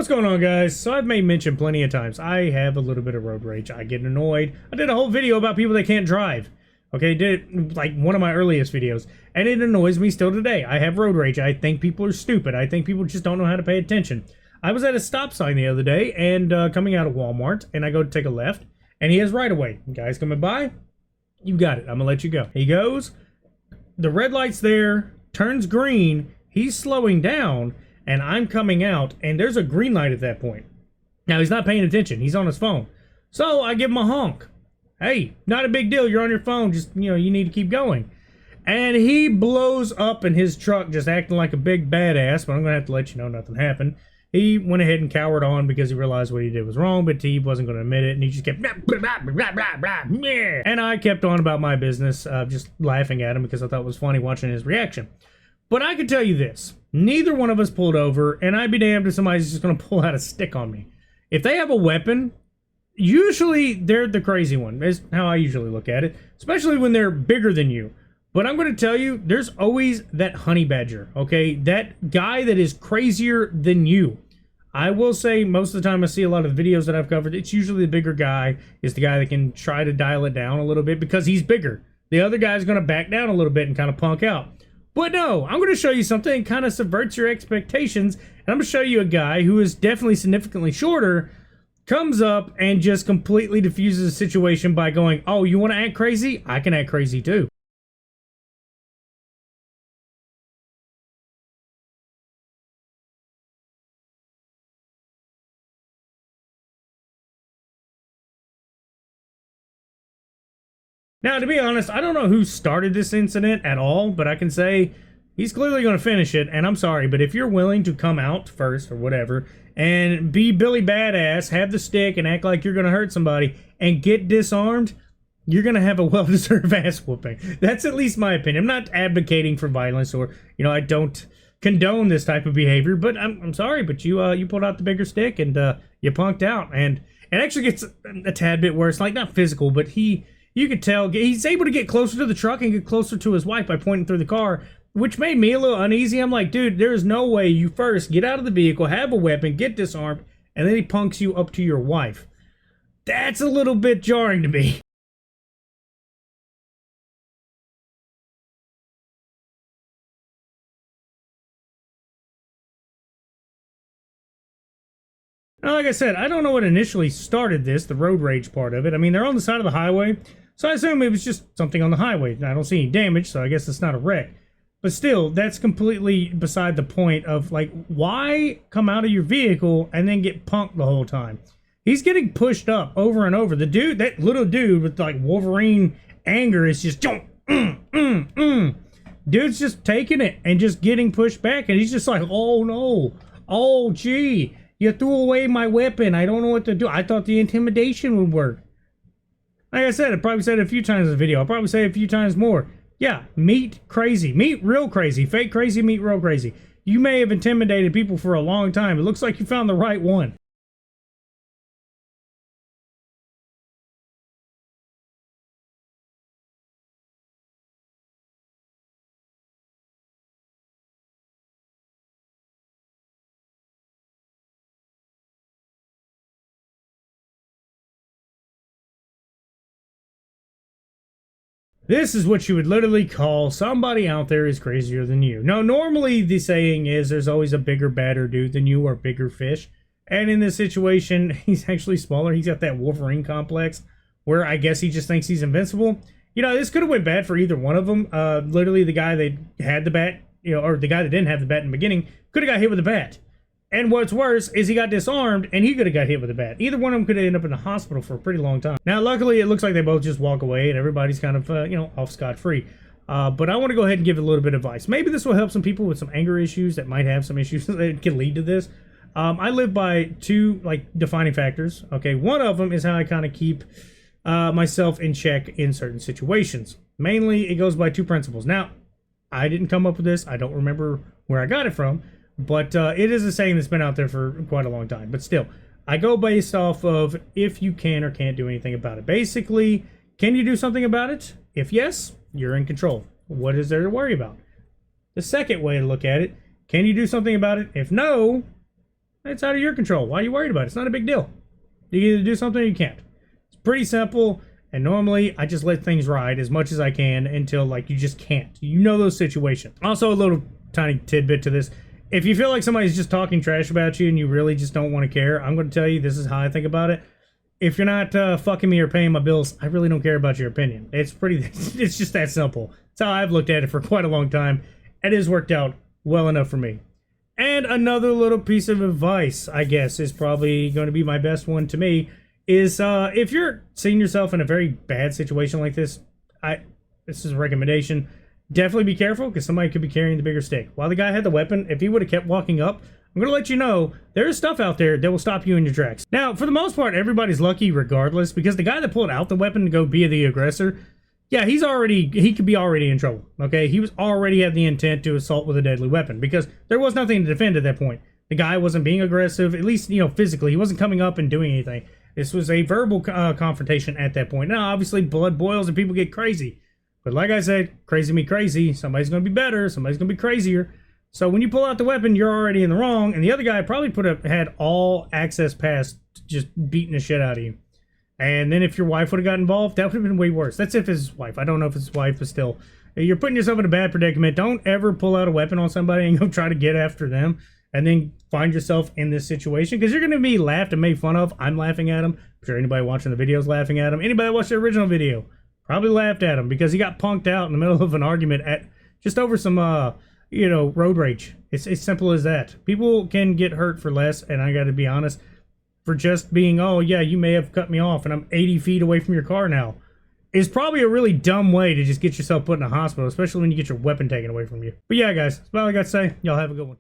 What's going on, guys? So I've made mention plenty of times, I have a little bit of road rage. I get annoyed. I did a whole video about people that can't drive. Okay, did like one of my earliest videos. And it annoys me still today. I have road rage. I think people are stupid. I think people just don't know how to pay attention. I was at a stop sign the other day and coming out of Walmart, and I go to take a left, and he has right of way. Guys coming by, you got it. I'm gonna let you go. He goes, the red light's there, turns green, he's slowing down, and I'm coming out, and there's a green light at that point. Now, he's not paying attention. He's on his phone. So I give him a honk. Hey, not a big deal. You're on your phone. Just, you need to keep going. And he blows up in his truck just acting like a big badass, but I'm going to have to let you know nothing happened. He went ahead and cowered on because he realized what he did was wrong, but he wasn't going to admit it, and he just kept blah, blah, blah, blah, blah, blah, blah. And I kept on about my business, just laughing at him because I thought it was funny watching his reaction. But I can tell you this, neither one of us pulled over, and I'd be damned if somebody's just going to pull out a stick on me. If they have a weapon, usually they're the crazy one, is how I usually look at it, especially when they're bigger than you. But I'm going to tell you, there's always that honey badger, okay? That guy that is crazier than you. I will say most of the time I see a lot of the videos that I've covered, it's usually the bigger guy is the guy that can try to dial it down a little bit because he's bigger. The other guy's going to back down a little bit and kind of punk out. But no, I'm going to show you something that kind of subverts your expectations. And I'm going to show you a guy who is definitely significantly shorter, comes up and just completely diffuses the situation by going, oh, you want to act crazy? I can act crazy too. Now, to be honest, I don't know who started this incident at all, but I can say he's clearly going to finish it, and I'm sorry, but if you're willing to come out first or whatever and be Billy Badass, have the stick and act like you're going to hurt somebody and get disarmed, you're going to have a well-deserved ass whooping. That's at least my opinion. I'm not advocating for violence or, I don't condone this type of behavior, but I'm sorry, but you pulled out the bigger stick and you punked out, and it actually gets a tad bit worse, like not physical, but you could tell he's able to get closer to the truck and get closer to his wife by pointing through the car, which made me a little uneasy. I'm like, dude, there's no way you first get out of the vehicle, have a weapon, get disarmed, and then he punks you up to your wife. That's a little bit jarring to me. Now, like I said, I don't know what initially started this, the road rage part of it. I mean, they're on the side of the highway, so I assume it was just something on the highway. I don't see any damage, so I guess it's not a wreck. But still, that's completely beside the point of, like, why come out of your vehicle and then get punked the whole time? He's getting pushed up over and over. The dude, that little dude with, like, Wolverine anger is just, Dude's just taking it and just getting pushed back, and he's just like, oh, no. Oh, gee. You threw away my weapon. I don't know what to do. I thought the intimidation would work. Like I said, I probably said it a few times in the video. I'll probably say it a few times more. Yeah, meet crazy. Meet real crazy. Fake crazy, meet real crazy. You may have intimidated people for a long time. It looks like you found the right one. This is what you would literally call somebody out there is crazier than you. Now, normally the saying is there's always a bigger, badder dude than you or bigger fish. And in this situation, he's actually smaller. He's got that Wolverine complex where I guess he just thinks he's invincible. This could have went bad for either one of them. Literally, the guy that had the bat, or the guy that didn't have the bat in the beginning could have got hit with a bat. And what's worse is he got disarmed, and he could have got hit with a bat. Either one of them could have ended up in the hospital for a pretty long time. Now, luckily, it looks like they both just walk away, and everybody's kind of, off scot-free. But I want to go ahead and give a little bit of advice. Maybe this will help some people with some anger issues that might have some issues that can lead to this. I live by two, defining factors. Okay, one of them is how I kind of keep myself in check in certain situations. Mainly, it goes by two principles. Now, I didn't come up with this. I don't remember where I got it from. But it is a saying that's been out there for quite a long time. But still, I go based off of if you can or can't do anything about it. Basically, can you do something about it? If yes, you're in control. What is there to worry about? The second way to look at it, can you do something about it? If no, It's out of your control. Why are you worried about it? It's not a big deal. You can either do something or you can't. It's pretty simple. And normally I just let things ride as much as I can until like you just can't. You know those situations. Also, a little tiny tidbit to this. If you feel like somebody's just talking trash about you and you really just don't want to care, I'm going to tell you this is how I think about it. If you're not fucking me or paying my bills, I really don't care about your opinion. It's just that simple. That's how I've looked at it for quite a long time. It has worked out well enough for me. And another little piece of advice, I guess, is probably going to be my best one to me, is if you're seeing yourself in a very bad situation like this, this is a recommendation. Definitely be careful, because somebody could be carrying the bigger stick. While the guy had the weapon, if he would have kept walking up, I'm going to let you know, there is stuff out there that will stop you in your tracks. Now, for the most part, everybody's lucky regardless, because the guy that pulled out the weapon to go be the aggressor, yeah, he could be already in trouble, okay? He was already had the intent to assault with a deadly weapon, because there was nothing to defend at that point. The guy wasn't being aggressive, at least, physically. He wasn't coming up and doing anything. This was a verbal confrontation at that point. Now, obviously, blood boils and people get crazy. But like I said, crazy me crazy. Somebody's going to be better. Somebody's going to be crazier. So when you pull out the weapon, you're already in the wrong, and the other guy probably had all access pass just beating the shit out of you. And then if your wife would have got involved, that would have been way worse. That's if his wife. I don't know if his wife, but still. You're putting yourself in a bad predicament. Don't ever pull out a weapon on somebody and go try to get after them and then find yourself in this situation, because you're going to be laughed and made fun of. I'm laughing at him. I'm sure anybody watching the video is laughing at him. Anybody that watched the original video probably laughed at him because he got punked out in the middle of an argument at just over some road rage. It's as simple as that. People can get hurt for less, and I got to be honest, for just being, oh yeah, you may have cut me off and I'm 80 feet away from your car now, is probably a really dumb way to just get yourself put in a hospital, especially when you get your weapon taken away from you. But yeah, guys, that's all I got to say. Y'all have a good one.